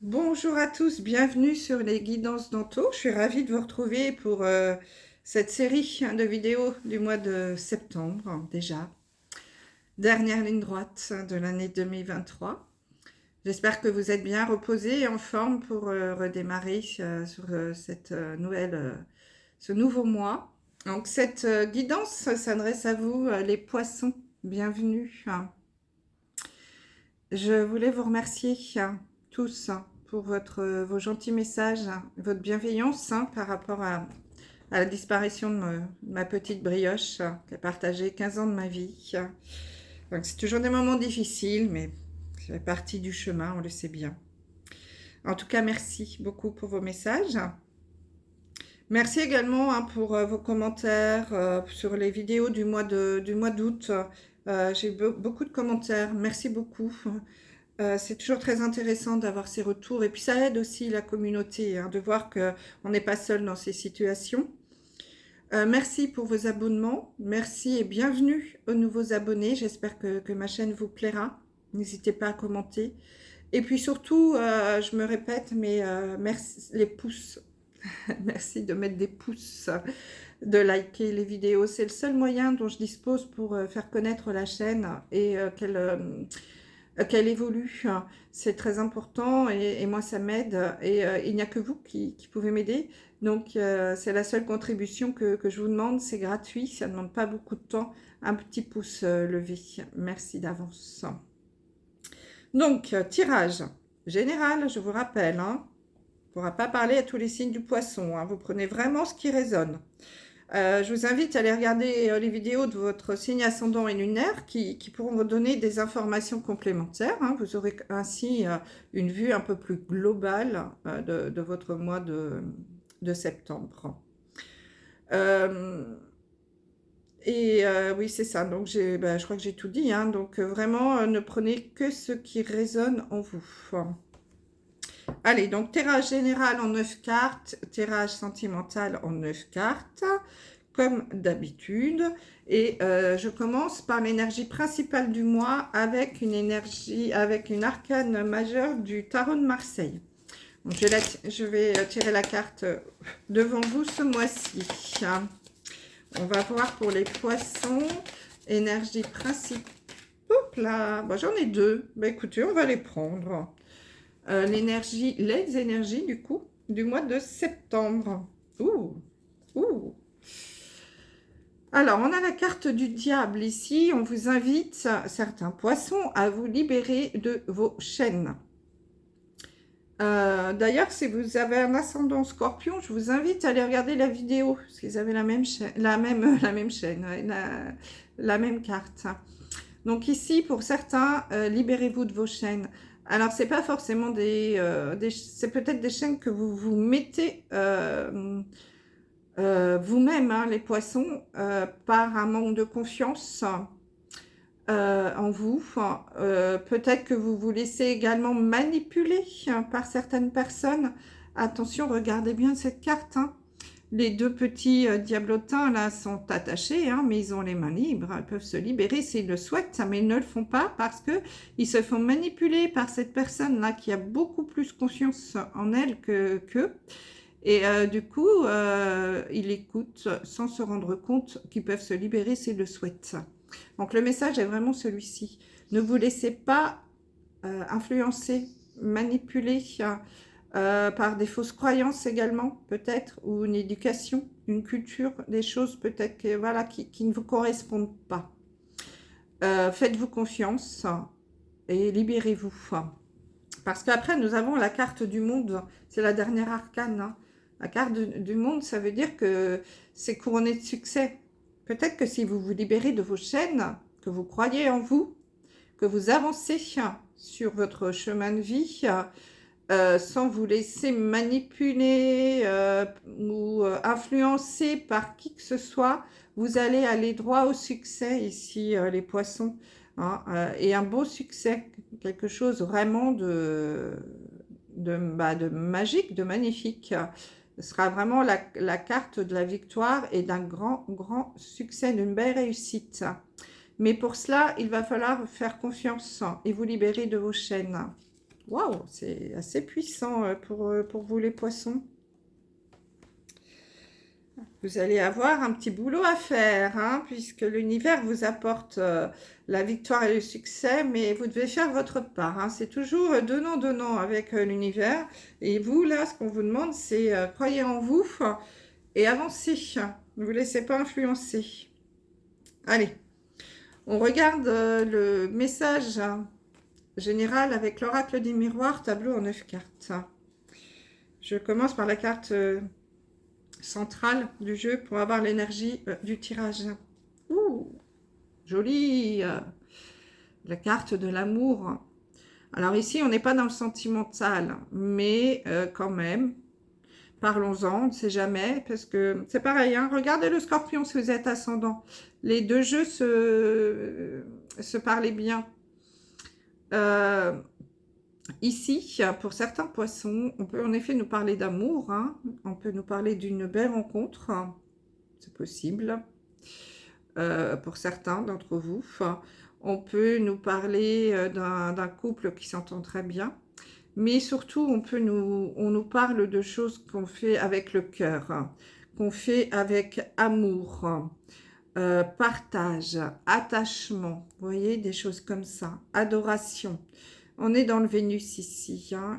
Bonjour à tous, bienvenue sur les guidances d'Anto. Je suis ravie de vous retrouver pour cette série de vidéos du mois de septembre déjà. Dernière ligne droite de l'année 2023. J'espère que vous êtes bien reposés et en forme pour redémarrer sur ce nouveau mois. Donc cette guidance s'adresse à vous, les poissons. Bienvenue. Je voulais vous remercier tous pour vos gentils messages, votre bienveillance par rapport à la disparition de ma petite brioche qui a partagé 15 ans de ma vie. Donc c'est toujours des moments difficiles, mais c'est partie du chemin, on le sait bien. En tout cas, merci beaucoup pour vos messages. Merci également pour vos commentaires sur les vidéos du mois d'août. J'ai eu beaucoup de commentaires. Merci beaucoup. C'est toujours très intéressant d'avoir ces retours. Et puis ça aide aussi la communauté de voir qu'on n'est pas seul dans ces situations. Merci pour vos abonnements. Merci et bienvenue aux nouveaux abonnés. J'espère que ma chaîne vous plaira. N'hésitez pas à commenter. Et puis surtout, je me répète, mais merci les pouces. Merci de mettre des pouces, de liker les vidéos. C'est le seul moyen dont je dispose pour faire connaître la chaîne et qu'elle évolue. C'est très important et moi ça m'aide et il n'y a que vous qui pouvez m'aider. Donc c'est la seule contribution que je vous demande, c'est gratuit, ça ne demande pas beaucoup de temps. Un petit pouce levé, merci d'avance. Donc tirage général, je vous rappelle, on ne pourra pas parler à tous les signes du poisson, vous prenez vraiment ce qui résonne. Je vous invite à aller regarder les vidéos de votre signe ascendant et lunaire qui pourront vous donner des informations complémentaires. Vous aurez ainsi une vue un peu plus globale de votre mois de septembre. Oui, c'est ça. Donc, je crois que j'ai tout dit. Donc, vraiment, ne prenez que ce qui résonne en vous. Allez, donc tirage général en 9 cartes, tirage sentimental en 9 cartes, comme d'habitude. Et je commence par l'énergie principale du mois avec une arcane majeure du tarot de Marseille. Donc, je vais tirer la carte devant vous ce mois-ci. On va voir pour les poissons, énergie principale. Hop là, j'en ai deux. Écoutez, on va les prendre. Les énergies du coup du mois de septembre. Ouh. Alors, on a la carte du diable ici. On vous invite, certains poissons, à vous libérer de vos chaînes. D'ailleurs, si vous avez un ascendant scorpion, je vous invite à aller regarder la vidéo, parce qu'ils avaient la même chaîne, la même carte. Donc ici, pour certains, libérez-vous de vos chaînes. Alors, c'est pas forcément c'est peut-être des chaînes que vous vous mettez vous-même, les poissons, par un manque de confiance en vous. Peut-être que vous vous laissez également manipuler par certaines personnes. Attention, regardez bien cette carte. Les deux petits diablotins là sont attachés, mais ils ont les mains libres. Ils peuvent se libérer s'ils le souhaitent, mais ils ne le font pas parce qu'ils se font manipuler par cette personne-là qui a beaucoup plus confiance en elle qu'eux. Et du coup, ils écoutent sans se rendre compte qu'ils peuvent se libérer s'ils le souhaitent. Donc le message est vraiment celui-ci. Ne vous laissez pas influencer, manipuler par des fausses croyances également, peut-être, ou une éducation, une culture, des choses peut-être qui ne vous correspondent pas. Faites-vous confiance et libérez-vous. Parce qu'après, nous avons la carte du monde, c'est la dernière arcane. La carte du monde, ça veut dire que c'est couronné de succès. Peut-être que si vous vous libérez de vos chaînes, que vous croyez en vous, que vous avancez sur votre chemin de vie, sans vous laisser manipuler ou influencer par qui que ce soit, vous allez aller droit au succès ici, les poissons. Et un beau succès, quelque chose vraiment de magique, de magnifique. Ce sera vraiment la carte de la victoire et d'un grand succès, d'une belle réussite. Mais pour cela, il va falloir faire confiance et vous libérer de vos chaînes. Waouh, c'est assez puissant pour vous les poissons. Vous allez avoir un petit boulot à faire, hein, puisque l'univers vous apporte la victoire et le succès, mais vous devez faire votre part. Hein. C'est toujours donnant-donnant avec l'univers. Et vous, là, ce qu'on vous demande, c'est croyez en vous et avancez. Ne vous laissez pas influencer. Allez, on regarde le message général avec l'oracle du miroir, tableau en 9 cartes. Je commence par la carte centrale du jeu pour avoir l'énergie du tirage. Ouh, jolie, la carte de l'amour. Alors ici, on n'est pas dans le sentimental, mais quand même, parlons-en, on ne sait jamais, parce que c'est pareil, hein, regardez le scorpion si vous êtes ascendant. Les deux jeux se parlaient bien. Ici, pour certains poissons, on peut en effet nous parler d'amour, hein. On peut nous parler d'une belle rencontre, c'est possible, pour certains d'entre vous. On peut nous parler d'un couple qui s'entend très bien, mais surtout, on nous parle de choses qu'on fait avec le cœur, qu'on fait avec amour, partage, attachement, vous voyez, des choses comme ça, adoration. On est dans le Vénus ici. Hein.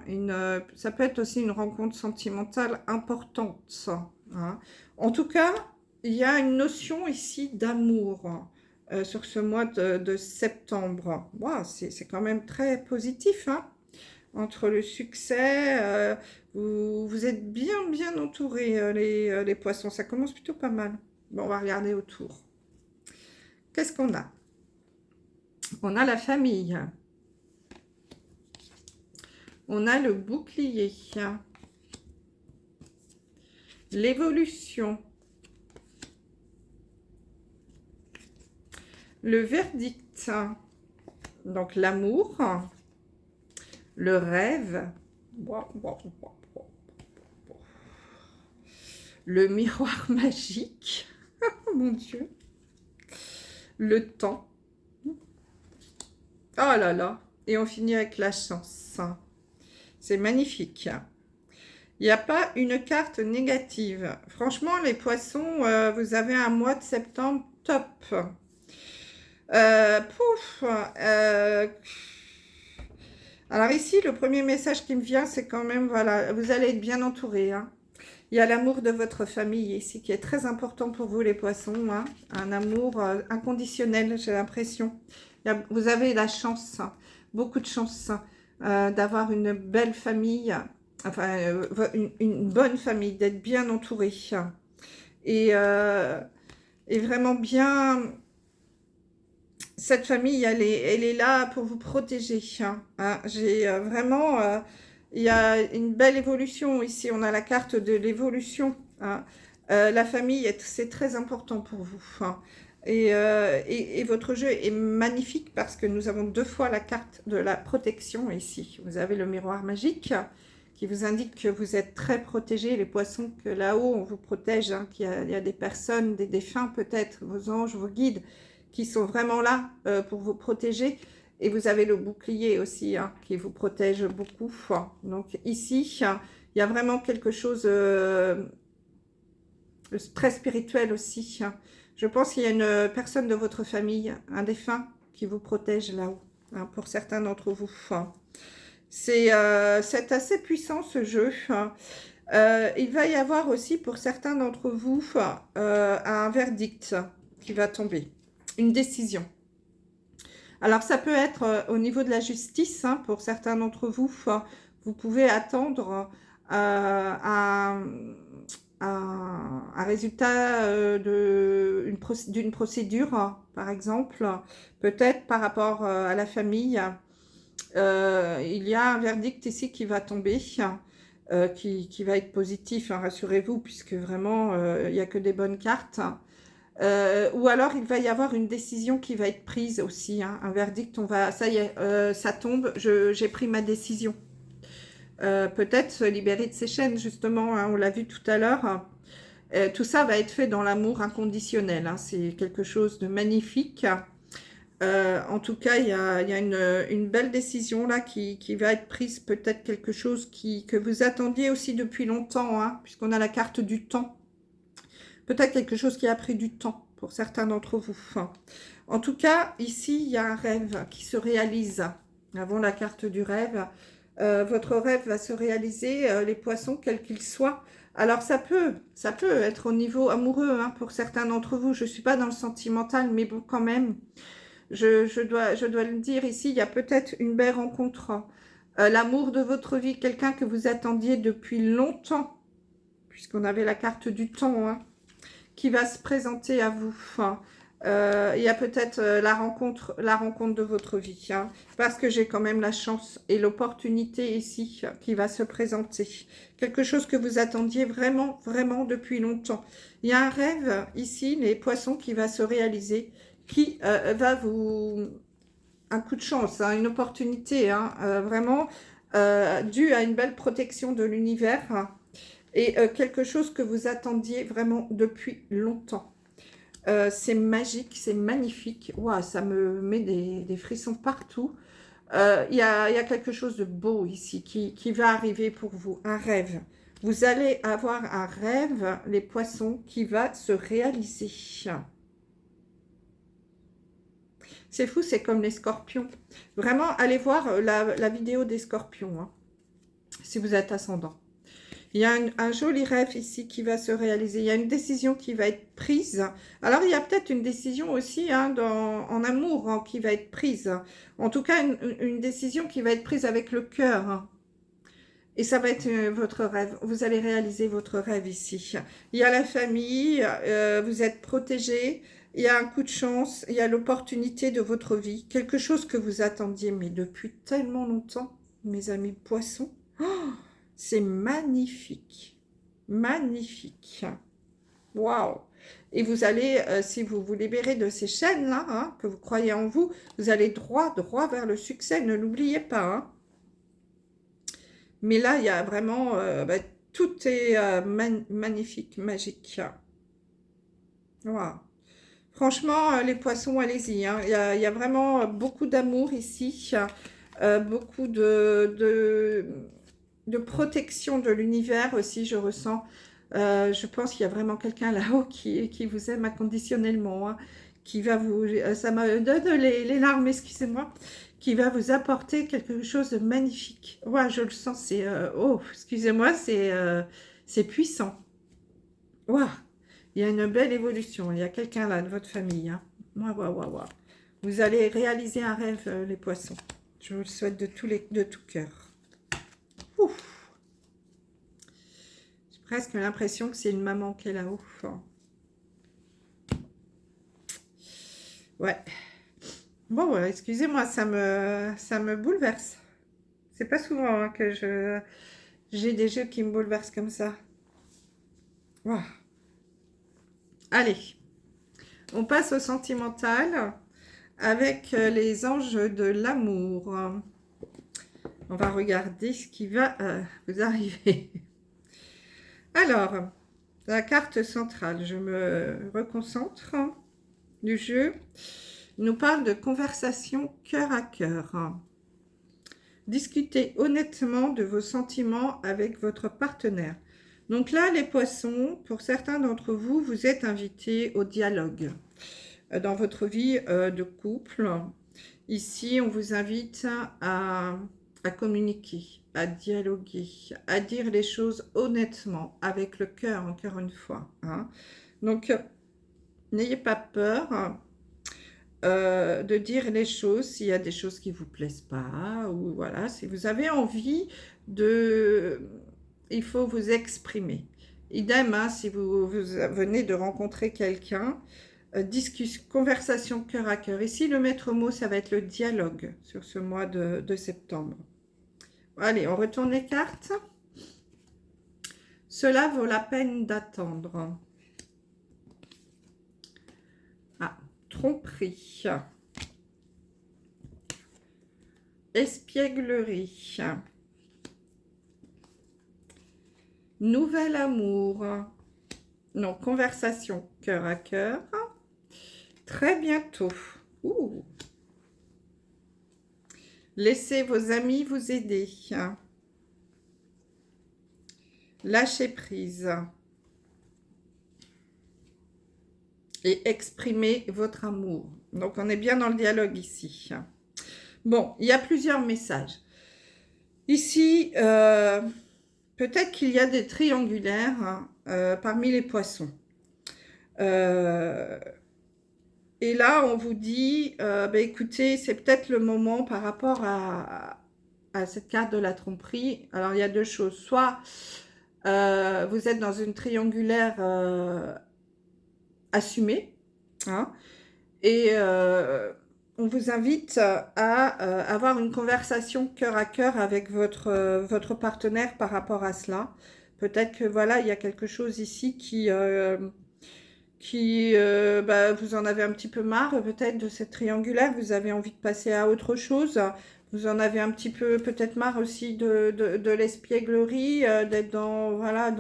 Ça peut être aussi une rencontre sentimentale importante. Hein. En tout cas, il y a une notion ici d'amour sur ce mois de septembre. Wow, c'est quand même très positif. Hein. Entre le succès, vous êtes bien entourés, les poissons. Ça commence plutôt pas mal. Bon, on va regarder autour. Qu'est-ce qu'on a? On a la famille. On a le bouclier, l'évolution, le verdict, donc l'amour, le rêve, le miroir magique, oh mon Dieu, le temps, oh là là, et on finit avec la chance. C'est magnifique. Il n'y a pas une carte négative. Franchement, les poissons, vous avez un mois de septembre top. Alors ici, le premier message qui me vient, c'est quand même, voilà, vous allez être bien entouré. Hein. Il y a l'amour de votre famille ici qui est très important pour vous, les poissons. Hein. Un amour inconditionnel, j'ai l'impression. Vous avez la chance, beaucoup de chance. D'avoir une belle famille, enfin une bonne famille, d'être bien entouré et vraiment bien. Cette famille, elle est là pour vous protéger. Hein. J'ai vraiment, il y a une belle évolution ici. On a la carte de l'évolution. Hein. La famille, c'est très important pour vous. Hein. Et votre jeu est magnifique parce que nous avons 2 fois la carte de la protection ici. Vous avez le miroir magique qui vous indique que vous êtes très protégés, les poissons, que là-haut on vous protège, hein, qu'il y a des personnes, des défunts peut-être, vos anges, vos guides, qui sont vraiment là pour vous protéger. Et vous avez le bouclier aussi, hein, qui vous protège beaucoup. Donc ici, il y a vraiment quelque chose très spirituel aussi. Je pense qu'il y a une personne de votre famille, un défunt, qui vous protège là-haut, hein, pour certains d'entre vous. C'est assez puissant ce jeu. Il va y avoir aussi pour certains d'entre vous un verdict qui va tomber, une décision. Alors ça peut être au niveau de la justice, hein, pour certains d'entre vous. Vous pouvez attendre un résultat d'une procédure, par exemple, peut-être par rapport à la famille. Il y a un verdict ici qui va tomber, qui va être positif, hein, rassurez-vous, puisque vraiment, il n'y a que des bonnes cartes. Ou alors, il va y avoir une décision qui va être prise aussi, hein, un verdict, ça y est, ça tombe, j'ai pris ma décision. Peut-être se libérer de ses chaînes, justement, hein, on l'a vu tout à l'heure. Tout ça va être fait dans l'amour inconditionnel, hein, c'est quelque chose de magnifique. En tout cas, il y a une belle décision là qui va être prise, peut-être quelque chose que vous attendiez aussi depuis longtemps, hein, puisqu'on a la carte du temps. Peut-être quelque chose qui a pris du temps pour certains d'entre vous. En tout cas, ici, il y a un rêve qui se réalise. Avant la carte du rêve, votre rêve va se réaliser, les poissons, quels qu'ils soient. Alors, ça peut être au niveau amoureux, hein, pour certains d'entre vous. Je ne suis pas dans le sentimental, mais bon, quand même, je dois le dire ici, il y a peut-être une belle rencontre. L'amour de votre vie, quelqu'un que vous attendiez depuis longtemps, puisqu'on avait la carte du temps, hein, qui va se présenter à vous. Il y a peut-être la rencontre de votre vie, hein, parce que j'ai quand même la chance et l'opportunité ici qui va se présenter. Quelque chose que vous attendiez vraiment, vraiment depuis longtemps. Il y a un rêve ici, les poissons, qui va se réaliser, qui va vous... Un coup de chance, hein, une opportunité, hein, vraiment due à une belle protection de l'univers, hein, et quelque chose que vous attendiez vraiment depuis longtemps. C'est magique, c'est magnifique. Wow, ça me met des frissons partout. Il y a quelque chose de beau ici qui va arriver pour vous, un rêve. Vous allez avoir un rêve, les poissons, qui va se réaliser. C'est fou, c'est comme les scorpions. Vraiment, allez voir la vidéo des scorpions, hein, si vous êtes ascendant. Il y a un joli rêve ici qui va se réaliser. Il y a une décision qui va être prise. Alors, il y a peut-être une décision aussi, hein, en amour, hein, qui va être prise. En tout cas, une décision qui va être prise avec le cœur, hein. Et ça va être votre rêve. Vous allez réaliser votre rêve ici. Il y a la famille, vous êtes protégé. Il y a un coup de chance. Il y a l'opportunité de votre vie. Quelque chose que vous attendiez, mais depuis tellement longtemps, mes amis poissons. Oh, c'est magnifique. Magnifique. Waouh! Et vous allez, si vous vous libérez de ces chaînes-là, hein, que vous croyez en vous, vous allez droit vers le succès. Ne l'oubliez pas, hein. Mais là, il y a vraiment... tout est magnifique, magique. Wow. Franchement, les poissons, allez-y, hein. Il y a vraiment beaucoup d'amour ici. Beaucoup de protection de l'univers aussi, je ressens. Je pense qu'il y a vraiment quelqu'un là-haut qui vous aime inconditionnellement, hein, qui va vous... ça me donne les larmes, excusez-moi, qui va vous apporter quelque chose de magnifique. Ouais, je le sens, c'est... oh, excusez-moi, c'est puissant. Waouh, il y a une belle évolution. Il y a quelqu'un là de votre famille, hein. Waouh. Vous allez réaliser un rêve, les poissons. Je vous le souhaite de tout cœur. Ouf. J'ai presque l'impression que c'est une maman qui est là-haut. Ouais. Bon, excusez-moi, ça me bouleverse. C'est pas souvent, hein, que j'ai des jeux qui me bouleversent comme ça. Wow. Allez, on passe au sentimental avec les anges de l'amour. On va regarder ce qui va vous arriver. Alors, la carte centrale, je me reconcentre du jeu. Il nous parle de conversation cœur à cœur. Discutez honnêtement de vos sentiments avec votre partenaire. Donc là, les poissons, pour certains d'entre vous, vous êtes invités au dialogue dans votre vie de couple. Ici, on vous invite à communiquer, à dialoguer, à dire les choses honnêtement, avec le cœur, encore une fois, hein. Donc, n'ayez pas peur de dire les choses s'il y a des choses qui ne vous plaisent pas, ou voilà, si vous avez envie de... Il faut vous exprimer. Idem, hein, si vous venez de rencontrer quelqu'un, conversation cœur à cœur. Ici, le maître mot, ça va être le dialogue sur ce mois de septembre. Allez, on retourne les cartes. Cela vaut la peine d'attendre. Ah, tromperie. Espièglerie. Nouvel amour. Non, conversation cœur à cœur. Très bientôt. Ouh, Laissez vos amis vous aider. Lâchez prise. Et exprimez votre amour. Donc, on est bien dans le dialogue ici. Bon, il y a plusieurs messages. Ici, peut-être qu'il y a des triangulaires parmi les poissons. Et là, on vous dit, écoutez, c'est peut-être le moment par rapport à cette carte de la tromperie. Alors, il y a deux choses. Soit vous êtes dans une triangulaire assumée, hein, et on vous invite à avoir une conversation cœur à cœur avec votre partenaire par rapport à cela. Peut-être que voilà, il y a quelque chose ici qui vous en avez un petit peu marre peut-être de cette triangulaire, vous avez envie de passer à autre chose, vous en avez un petit peu peut-être marre aussi de l'espièglerie, d'être dans, voilà,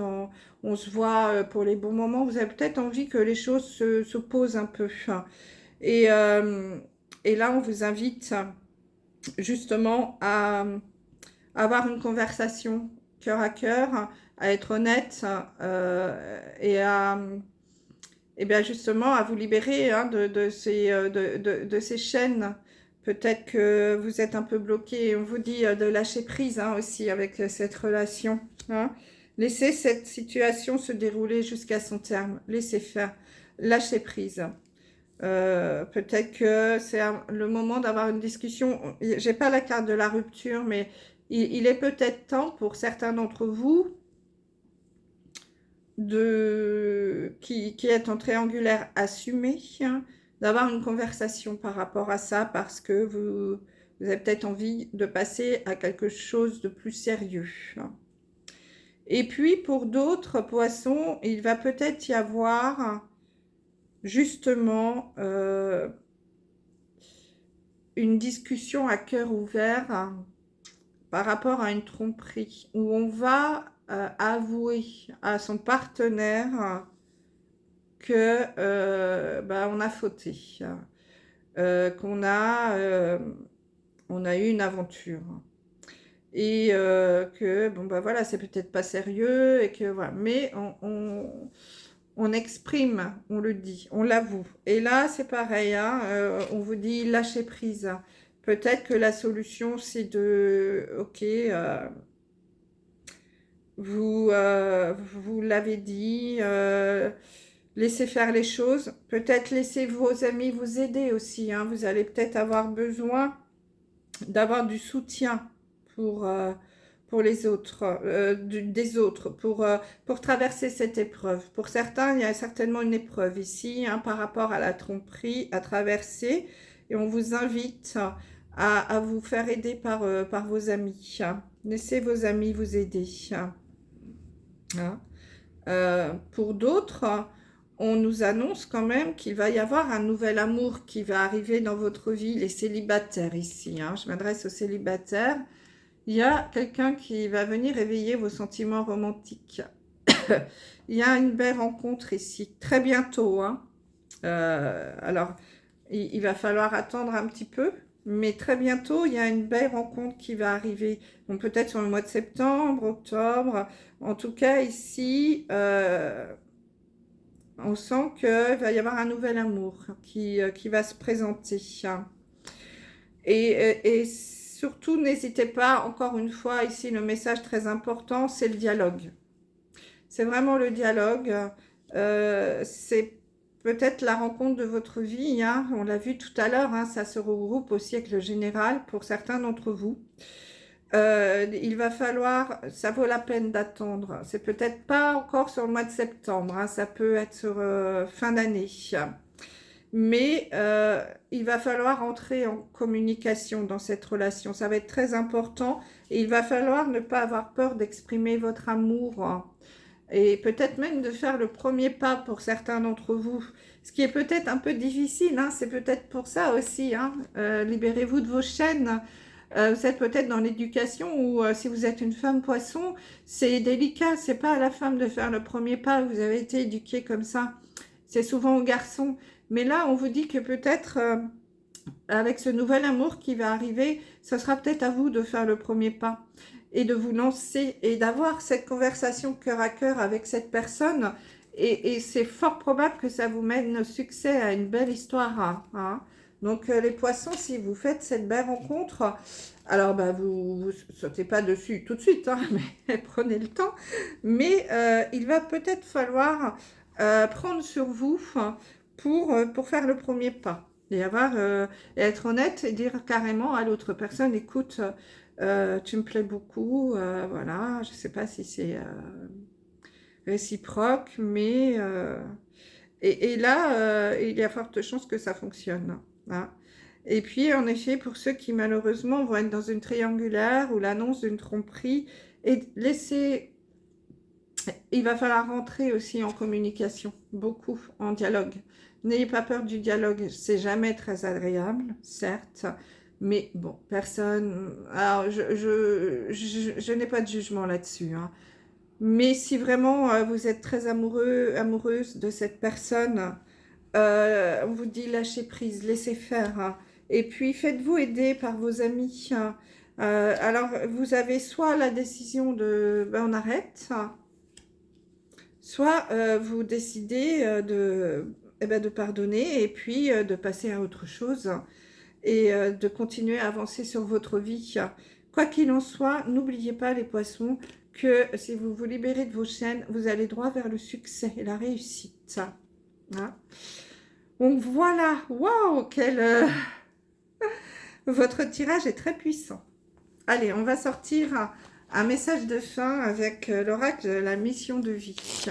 on se voit pour les bons moments, vous avez peut-être envie que les choses se posent un peu. Et là, on vous invite justement à avoir une conversation cœur à cœur, à être honnête et bien justement à vous libérer de ces chaînes. Peut-être que vous êtes un peu bloqué. On vous dit de lâcher prise aussi avec cette relation. Laissez cette situation se dérouler jusqu'à son terme. Laissez faire. Lâchez prise. Peut-être que c'est le moment d'avoir une discussion. J'ai pas la carte de la rupture, mais il est peut-être temps pour certains d'entre vous qui est en triangulaire assumé, d'avoir une conversation par rapport à ça, parce que vous avez peut-être envie de passer à quelque chose de plus sérieux. Et puis pour d'autres poissons, il va peut-être y avoir justement une discussion à cœur ouvert par rapport à une tromperie, où on va avouer à son partenaire que on a fauté, qu'on on a eu une aventure et que bon voilà, c'est peut-être pas sérieux et que voilà, mais on exprime, on le dit, on l'avoue. Et là, c'est pareil, on vous dit lâcher prise. Peut-être que la solution, c'est de, ok, vous l'avez dit, laissez faire les choses. Peut-être laissez vos amis vous aider aussi. Vous allez peut-être avoir besoin d'avoir du soutien pour les autres, des autres, pour traverser cette épreuve. Pour certains, il y a certainement une épreuve ici par rapport à la tromperie à traverser. Et on vous invite à vous faire aider par vos amis. Laissez vos amis vous aider. Pour d'autres, on nous annonce quand même qu'il va y avoir un nouvel amour qui va arriver dans votre vie, les célibataires ici. Je m'adresse aux célibataires. Il y a quelqu'un qui va venir éveiller vos sentiments romantiques. Il y a une belle rencontre ici, très bientôt. Alors, il va falloir attendre un petit peu, mais très bientôt, il y a une belle rencontre qui va arriver. Donc peut-être sur le mois de septembre, octobre. En tout cas, ici, on sent qu'il va y avoir un nouvel amour qui va se présenter. Et surtout, n'hésitez pas, encore une fois, ici, le message très important, c'est le dialogue. C'est vraiment le dialogue. C'est peut-être la rencontre de votre vie. On l'a vu tout à l'heure, ça se regroupe aussi avec le général pour certains d'entre vous. Il va falloir, ça vaut la peine d'attendre. C'est peut-être pas encore sur le mois de septembre, ça peut être sur fin d'année. Mais il va falloir entrer en communication dans cette relation. Ça va être très important. Et il va falloir ne pas avoir peur d'exprimer votre amour. Et peut-être même de faire le premier pas pour certains d'entre vous. Ce qui est peut-être un peu difficile, c'est peut-être pour ça aussi. Libérez-vous de vos chaînes. Vous êtes peut-être dans l'éducation ou si vous êtes une femme poisson, c'est délicat. C'est pas à la femme de faire le premier pas. Vous avez été éduquée comme ça. C'est souvent aux garçons. Mais là, on vous dit que peut-être avec ce nouvel amour qui va arriver, ce sera peut-être à vous de faire le premier pas et de vous lancer et d'avoir cette conversation cœur à cœur avec cette personne. Et c'est fort probable que ça vous mène au succès, à une belle histoire, hein. Donc les poissons, si vous faites cette belle rencontre, alors bah, vous sautez pas dessus tout de suite, hein, mais prenez le temps. Mais il va peut-être falloir prendre sur vous pour faire le premier pas. Et et être honnête et dire carrément à l'autre personne, écoute, tu me plais beaucoup, voilà, je sais pas si c'est réciproque, mais et là, il y a forte chance que ça fonctionne, hein. Et puis, en effet, pour ceux qui malheureusement vont être dans une triangulaire ou l'annonce d'une tromperie, et laisser, il va falloir rentrer aussi en communication, beaucoup en dialogue. N'ayez pas peur du dialogue, c'est jamais très agréable, certes, mais bon, personne. Alors, je n'ai pas de jugement là-dessus, hein. Mais si vraiment vous êtes très amoureux, amoureuse de cette personne, on vous dit lâchez prise, laissez faire, hein. Et puis faites-vous aider par vos amis, hein. Alors vous avez soit la décision de ben, on arrête, hein, soit vous décidez eh ben, de pardonner et puis de passer à autre chose et de continuer à avancer sur votre vie. Quoi qu'il en soit, n'oubliez pas les poissons que si vous vous libérez de vos chaînes, vous allez droit vers le succès et la réussite, hein. Donc voilà, waouh, votre tirage est très puissant. Allez, on va sortir un message de fin avec l'oracle de la mission de vie.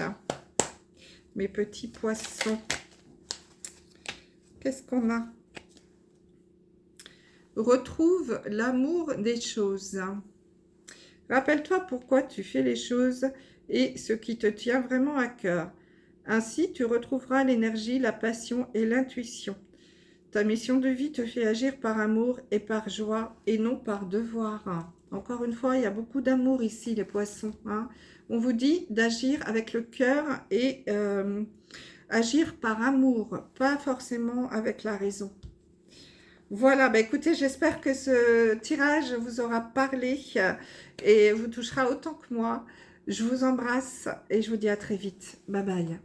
Mes petits poissons. Qu'est-ce qu'on a? Retrouve l'amour des choses. Rappelle-toi pourquoi tu fais les choses et ce qui te tient vraiment à cœur. Ainsi, tu retrouveras l'énergie, la passion et l'intuition. Ta mission de vie te fait agir par amour et par joie et non par devoir. Encore une fois, il y a beaucoup d'amour ici, les poissons, hein. On vous dit d'agir avec le cœur et agir par amour, pas forcément avec la raison. Voilà, bah écoutez, j'espère que ce tirage vous aura parlé et vous touchera autant que moi. Je vous embrasse et je vous dis à très vite. Bye bye.